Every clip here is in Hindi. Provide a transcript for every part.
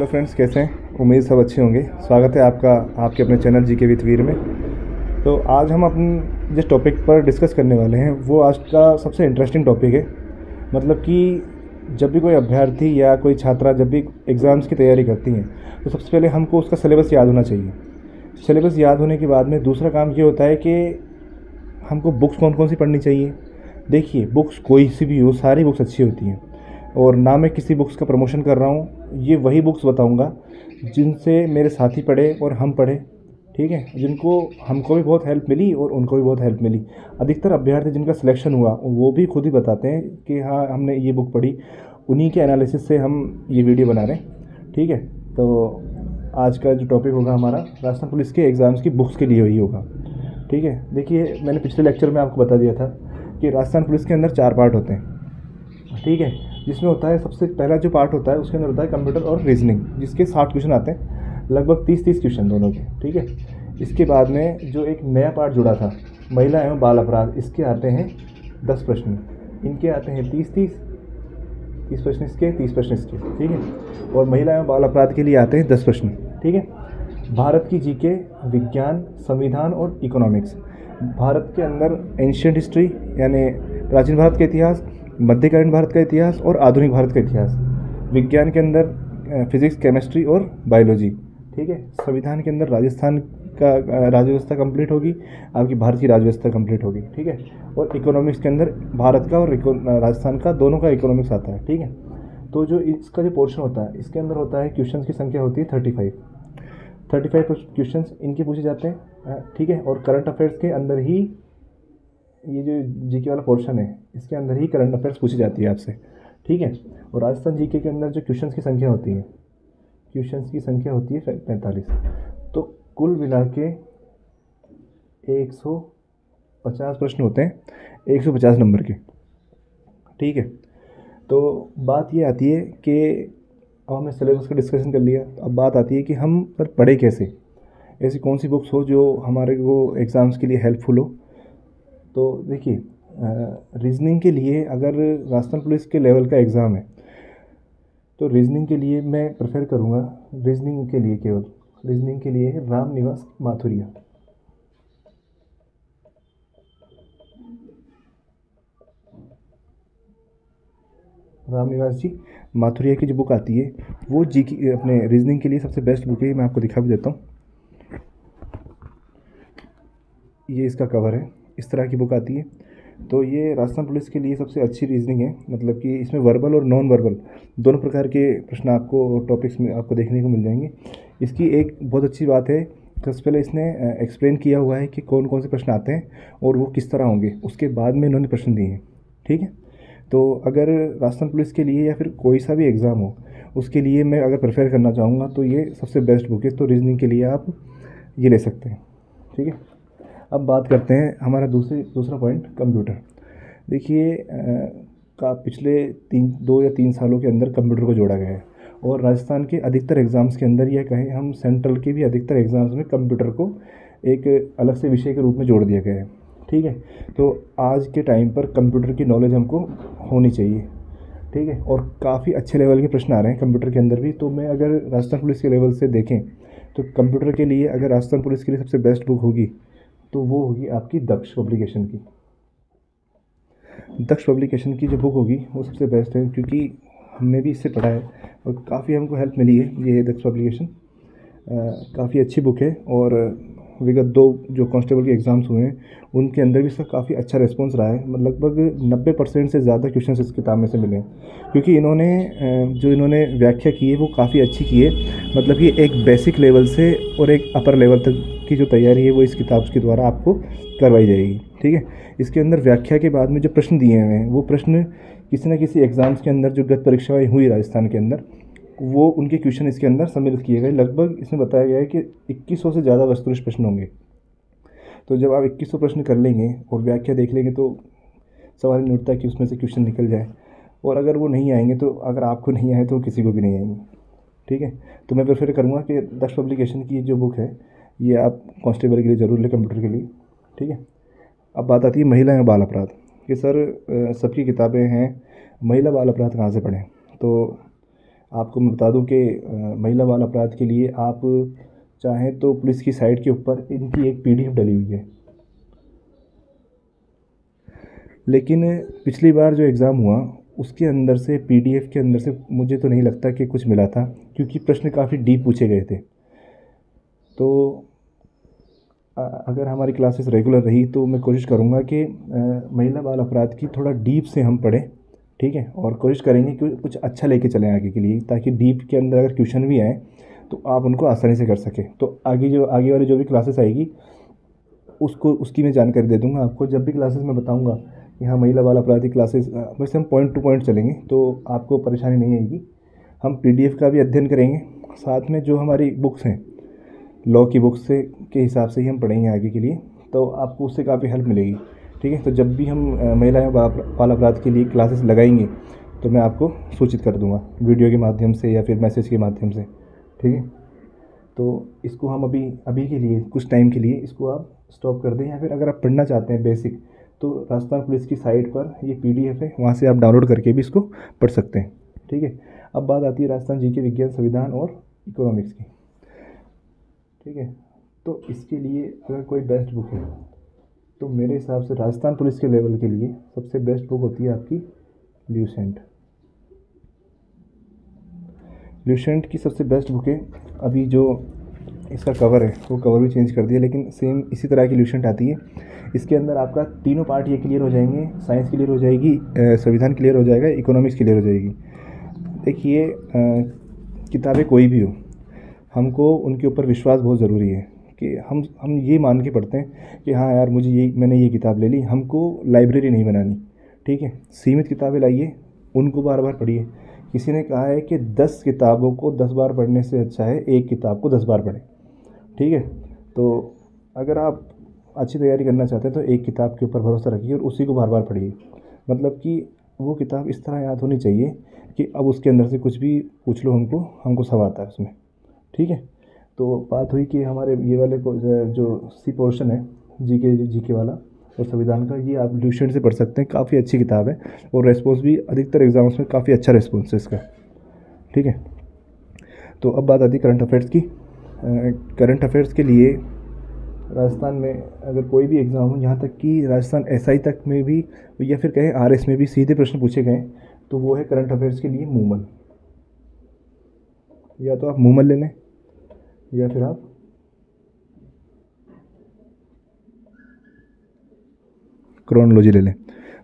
फ्रेंड्स, कैसे हैं? उम्मीद सब अच्छे होंगे। स्वागत है आपका आपके अपने चैनल जीके विद वीर में। तो आज हम अपने जिस टॉपिक पर डिस्कस करने वाले हैं वो आज का सबसे इंटरेस्टिंग टॉपिक है। मतलब कि जब भी कोई अभ्यर्थी या कोई छात्रा जब भी एग्ज़ाम्स की तैयारी करती हैं तो सबसे पहले हमको उसका सिलेबस याद होना चाहिए। सिलेबस याद होने के बाद में दूसरा काम ये होता है कि हमको बुक्स कौन कौन सी पढ़नी चाहिए। देखिए, बुक्स कोई सी भी हो, सारी बुक्स अच्छी होती हैं। और ना मैं किसी बुक्स का प्रमोशन कर रहा हूँ, ये वही बुक्स बताऊँगा जिनसे मेरे साथी पढ़े और हम पढ़े, ठीक है, जिनको हमको भी बहुत हेल्प मिली और उनको भी बहुत हेल्प मिली। अधिकतर अभ्यर्थी जिनका सिलेक्शन हुआ वो भी खुद ही बताते हैं कि हाँ, हमने ये बुक पढ़ी। उन्हीं के एनालिसिस से हम ये वीडियो बना रहे हैं, ठीक है। तो आज का जो टॉपिक होगा हमारा राजस्थान पुलिस के एग्ज़ाम्स की बुक्स के लिए ही होगा, ठीक है। देखिए, मैंने पिछले लेक्चर में आपको बता दिया था कि राजस्थान पुलिस के अंदर 4 पार्ट होते हैं, ठीक है। जिसमें होता है, सबसे पहला जो पार्ट होता है उसके अंदर होता है कंप्यूटर और रीजनिंग, जिसके 60 क्वेश्चन आते हैं, लगभग 30-30 क्वेश्चन दोनों के, ठीक है। इसके बाद में जो एक नया पार्ट जुड़ा था, महिला एवं बाल अपराध, इसके आते हैं 10 प्रश्न। इनके आते हैं 30 प्रश्न इसके, 30 प्रश्न इसके, ठीक है। और महिला एवं बाल अपराध के लिए आते हैं 10 प्रश्न, ठीक है। भारत की जीके, विज्ञान, संविधान और इकोनॉमिक्स। भारत के अंदर एंशियंट हिस्ट्री यानी प्राचीन भारत का इतिहास, मध्यकालीन भारत का इतिहास और आधुनिक भारत का इतिहास। विज्ञान के अंदर फिजिक्स, केमिस्ट्री और बायोलॉजी, ठीक है। संविधान के अंदर राजस्थान का राज्य व्यवस्था कंप्लीट होगी, आपकी भारत की राज्य व्यवस्था कंप्लीट होगी, ठीक है। और इकोनॉमिक्स के अंदर भारत का और राजस्थान का दोनों का इकोनॉमिक्स आता है, ठीक है। तो जो इसका जो पोर्शन होता है, इसके अंदर होता है क्वेश्चंस की संख्या होती है 35 क्वेश्चंस इनके पूछे जाते हैं, ठीक है। और करंट अफेयर्स के अंदर ही ये जो जीके वाला पोर्शन है, इसके अंदर ही करंट अफेयर्स पूछी जाती है आपसे, ठीक है। और राजस्थान जीके के अंदर जो क्वेश्चंस की संख्या होती है, 45। तो कुल मिला के 150 प्रश्न होते हैं, 150 नंबर के, ठीक है। तो बात ये आती है कि अब हमने सिलेबस का डिस्कशन कर लिया, अब बात आती है कि हम पर पढ़े कैसे, ऐसी कौन सी बुक्स हो जो हमारे को एग्ज़ाम्स के लिए हेल्पफुल हो। तो देखिए, रीजनिंग के लिए अगर राजस्थान पुलिस के लेवल का एग्ज़ाम है तो रीजनिंग के लिए मैं प्रेफर करूँगा, रीजनिंग के लिए केवल रीजनिंग के लिए रामनिवास माथुरिया। रामनिवास जी माथुरिया की जो बुक आती है वो जी की अपने रीजनिंग के लिए सबसे बेस्ट बुक है। मैं आपको दिखा भी देता हूँ, ये इसका कवर है, इस तरह की बुक आती है। तो ये राजस्थान पुलिस के लिए सबसे अच्छी रीजनिंग है। मतलब कि इसमें वर्बल और नॉन वर्बल दोनों प्रकार के प्रश्न आपको टॉपिक्स में आपको देखने को मिल जाएंगे। इसकी एक बहुत अच्छी बात है, सबसे पहले इसने एक्सप्लेन किया हुआ है कि कौन कौन से प्रश्न आते हैं और वो किस तरह होंगे, उसके बाद में इन्होंने प्रश्न दिए हैं, ठीक है। तो अगर राजस्थान पुलिस के लिए या फिर कोई सा भी एग्ज़ाम हो उसके लिए मैं अगर प्रेफर करना चाहूँगा तो ये सबसे बेस्ट बुक है। तो रीजनिंग के लिए आप ये ले सकते हैं, ठीक है। अब बात करते हैं हमारा दूसरा पॉइंट, कंप्यूटर। देखिए, का पिछले 2 या 3 सालों के अंदर कंप्यूटर को जोड़ा गया है और राजस्थान के अधिकतर एग्ज़ाम्स के अंदर, यह कहें हम सेंट्रल के भी अधिकतर एग्ज़ाम्स में कंप्यूटर को एक अलग से विषय के रूप में जोड़ दिया गया है, ठीक है। तो आज के टाइम पर कंप्यूटर की नॉलेज हमको होनी चाहिए, ठीक है। और काफ़ी अच्छे लेवल के प्रश्न आ रहे हैं कंप्यूटर के अंदर भी। तो मैं अगर राजस्थान पुलिस के लेवल से देखें तो कंप्यूटर के लिए अगर राजस्थान पुलिस के लिए सबसे बेस्ट बुक होगी तो वो होगी आपकी दक्ष पब्लिकेशन की। दक्ष पब्लिकेशन की जो बुक होगी वो सबसे बेस्ट है, क्योंकि हमने भी इससे पढ़ा है और काफ़ी हमको हेल्प मिली है। ये दक्ष पब्लिकेशन काफ़ी अच्छी बुक है और विगत 2 जो कांस्टेबल के एग्ज़ाम्स हुए हैं उनके अंदर भी इसका काफ़ी अच्छा रिस्पॉन्स रहा है। लगभग 90% से ज़्यादा क्वेश्चन इस किताब में से मिले हैं, क्योंकि इन्होंने व्याख्या की है वो काफ़ी अच्छी की है। मतलब कि एक बेसिक लेवल से और एक अपर लेवल तक की जो तैयारी है वो इस किताब के द्वारा आपको करवाई जाएगी, ठीक है। इसके अंदर व्याख्या के बाद में जो प्रश्न दिए हुए हैं वो प्रश्न किसी न किसी एग्ज़ाम्स के अंदर जो गत परीक्षाएँ हुई राजस्थान के अंदर, वो उनके क्वेश्चन इसके अंदर सम्मिलित किए गए। लगभग इसमें बताया गया है कि 2100 से ज़्यादा वस्तुनिष्ठ प्रश्न होंगे। तो जब आप 2100 प्रश्न कर लेंगे और व्याख्या देख लेंगे तो सवाल नहीं उठता कि उसमें से क्वेश्चन निकल जाए। और अगर वो नहीं आएंगे तो, अगर आपको नहीं आए तो किसी को भी नहीं आएंगे, ठीक है। तो मैं प्रेफर करूँगा कि दक्ष पब्लिकेशन की जो बुक है ये आप कांस्टेबल के लिए ज़रूर लें, कंप्यूटर के लिए, ठीक है। अब बात आती है महिला एवं बाल अपराध कि सर सबकी किताबें हैं, महिला बाल अपराध कहाँ से पढ़ें। तो आपको मैं बता दूं कि महिला बाल अपराध के लिए आप चाहें तो पुलिस की साइट के ऊपर इनकी एक PDF डली हुई है। लेकिन पिछली बार जो एग्ज़ाम हुआ उसके अंदर से PDF के अंदर से मुझे तो नहीं लगता कि कुछ मिला था, क्योंकि प्रश्न काफ़ी डीप पूछे गए थे। तो अगर हमारी क्लासेस रेगुलर रही तो मैं कोशिश करूँगा कि महिला बाल अपराध की थोड़ा डीप से हम पढ़ें, ठीक है, और कोशिश करेंगे कि कुछ अच्छा लेके चलें आगे के लिए, ताकि डीप के अंदर अगर क्वेश्चन भी आए तो आप उनको आसानी से कर सकें। तो आगे वाली जो भी क्लासेस आएगी उसकी मैं जानकारी दे दूँगा आपको। जब भी क्लासेस मैं बताऊँगा कि हाँ महिला बाल अपराध की क्लासेस, वैसे हम पॉइंट टू पॉइंट चलेंगे तो आपको परेशानी नहीं आएगी। हम PDF का भी अध्ययन करेंगे, साथ में जो हमारी बुक्स हैं लॉ की बुक्स से के हिसाब से ही हम पढ़ेंगे आगे के लिए, तो आपको उससे काफ़ी हेल्प मिलेगी, ठीक है। तो जब भी हम महिला बाल अपराध के लिए क्लासेस लगाएंगे तो मैं आपको सूचित कर दूंगा वीडियो के माध्यम से या फिर मैसेज के माध्यम से, ठीक है। तो इसको हम अभी के लिए कुछ टाइम के लिए इसको आप स्टॉप कर दें, या फिर अगर आप पढ़ना चाहते हैं बेसिक तो राजस्थान पुलिस की साइट पर ये PDF है, वहाँ से आप डाउनलोड करके भी इसको पढ़ सकते हैं, ठीक है। अब बात आती है राजस्थान GK विज्ञान संविधान और इकोनॉमिक्स की, ठीक है। तो इसके लिए अगर कोई बेस्ट बुक है तो मेरे हिसाब से राजस्थान पुलिस के लेवल के लिए सबसे बेस्ट बुक होती है आपकी ल्यूसेंट की सबसे बेस्ट बुक है। अभी जो इसका कवर है वो कवर भी चेंज कर दिया, लेकिन सेम इसी तरह की ल्यूसेंट आती है। इसके अंदर आपका तीनों पार्ट ये क्लियर हो जाएंगे, साइंस क्लियर हो जाएगी, संविधान क्लियर हो जाएगा, इकोनॉमिक्स क्लियर हो जाएगी। देखिए किताबें कोई भी हो, हमको उनके ऊपर विश्वास बहुत ज़रूरी है कि हम ये मान के पढ़ते हैं कि हाँ यार मैंने ये किताब ले ली। हमको लाइब्रेरी नहीं बनानी, ठीक है। सीमित किताबें लाइए, उनको बार बार पढ़िए। किसी ने कहा है कि 10 किताबों को 10 बार पढ़ने से अच्छा है एक किताब को 10 बार पढ़ें, ठीक है। तो अगर आप अच्छी तैयारी करना चाहते हैं तो एक किताब के ऊपर भरोसा रखिए और उसी को बार बार पढ़िए। मतलब कि वो किताब इस तरह याद होनी चाहिए कि अब उसके अंदर से कुछ भी पूछ लो हमको सब आता है उसमें, ठीक है। तो बात हुई कि हमारे ये वाले को जो सी पोर्शन है जीके वाला और संविधान का, ये आप ल्यूसेंट से पढ़ सकते हैं। काफ़ी अच्छी किताब है और रेस्पॉन्स भी अधिकतर एग्जाम्स में काफ़ी अच्छा रेस्पॉन्स है इसका, ठीक है। तो अब बात आती है करंट अफेयर्स की। करंट अफेयर्स के लिए राजस्थान में अगर कोई भी एग्ज़ाम हो, यहाँ तक कि राजस्थान SI तक में भी या फिर कहें RS में भी सीधे प्रश्न पूछे गए तो वो है करंट अफेयर्स के लिए मूमल। या तो आप मूमल ले लें या फिर आप क्रोनोलॉजी ले लें।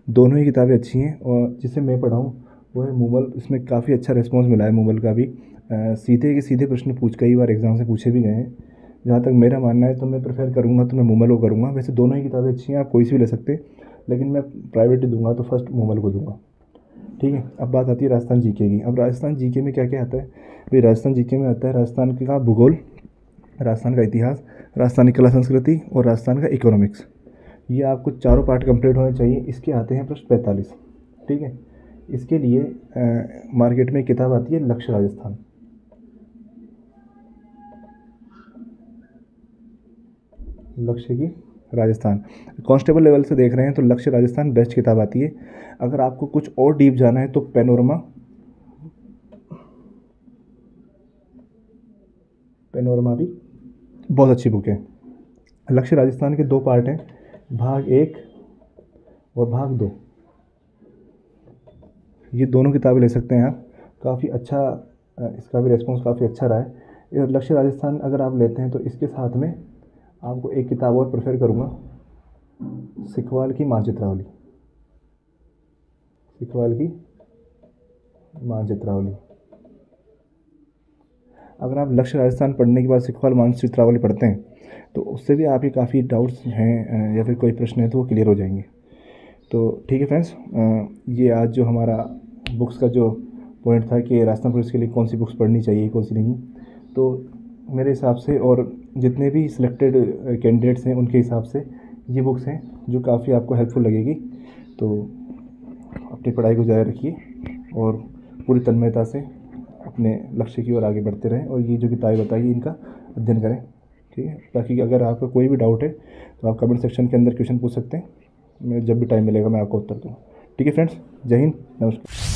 दोनों ही किताबें अच्छी हैं और जिसे मैं पढ़ा हूँ वो है मूमल। इसमें काफ़ी अच्छा रिस्पॉन्स मिला है मूमल का भी। सीधे के सीधे प्रश्न कई बार एग्ज़ाम से पूछे भी गए हैं। जहाँ तक मेरा मानना है तो मैं प्रेफर करूँगा तो मैं मूमल को करूँगा। वैसे दोनों ही किताबें अच्छी हैं, आप कोई सी भी ले सकते हैं, लेकिन मैं प्रायोरिटी दूंगा तो फर्स्ट मूमल को दूंगा, ठीक है। अब बात आती है राजस्थान GK की। अब राजस्थान GK में क्या क्या आता है भाई? राजस्थान GK में आता है राजस्थान का भूगोल, राजस्थान का इतिहास, राजस्थान की कला संस्कृति और राजस्थान का इकोनॉमिक्स। ये आपको चारों पार्ट कंप्लीट होने चाहिए। इसके आते हैं प्रश्न 45, ठीक है। इसके लिए मार्केट में किताब आती है लक्ष्य राजस्थान। लक्ष्य की राजस्थान कांस्टेबल लेवल से देख रहे हैं तो लक्ष्य राजस्थान बेस्ट किताब आती है। अगर आपको कुछ और डीप जाना है तो पैनोरमा भी बहुत अच्छी बुक है। लक्ष्य राजस्थान के 2 पार्ट हैं, भाग 1 और भाग 2। ये दोनों किताबें ले सकते हैं आप। काफ़ी अच्छा इसका भी रेस्पॉन्स काफ़ी अच्छा रहा है। लक्ष्य राजस्थान अगर आप लेते हैं तो इसके साथ में आपको एक किताब और प्रेफर करूँगा, सिखवाल की मानचित्रावली। अगर आप लक्ष्य राजस्थान पढ़ने के बाद सिखवाल मानचित्रावली पढ़ते हैं तो उससे भी आपके काफ़ी डाउट्स हैं या फिर कोई प्रश्न है तो वो क्लियर हो जाएंगे। तो ठीक है फ्रेंड्स, ये आज जो हमारा बुक्स का जो पॉइंट था कि राजस्थान पुलिस के लिए कौन सी बुक्स पढ़नी चाहिए कौन सी नहीं, तो मेरे हिसाब से और जितने भी सिलेक्टेड कैंडिडेट्स हैं उनके हिसाब से ये बुक्स हैं जो काफ़ी आपको हेल्पफुल लगेगी। तो अपनी पढ़ाई को जारी रखिए और पूरी तन्मयता से अपने लक्ष्य की ओर आगे बढ़ते रहें और ये जो किताबें बताइए इनका अध्ययन करें, ठीक है। ताकि अगर आपका कोई भी डाउट है तो आप कमेंट सेक्शन के अंदर क्वेश्चन पूछ सकते हैं, मैं जब भी टाइम मिलेगा मैं आपको उत्तर दूँगा। ठीक है फ्रेंड्स, जय हिंद, नमस्कार।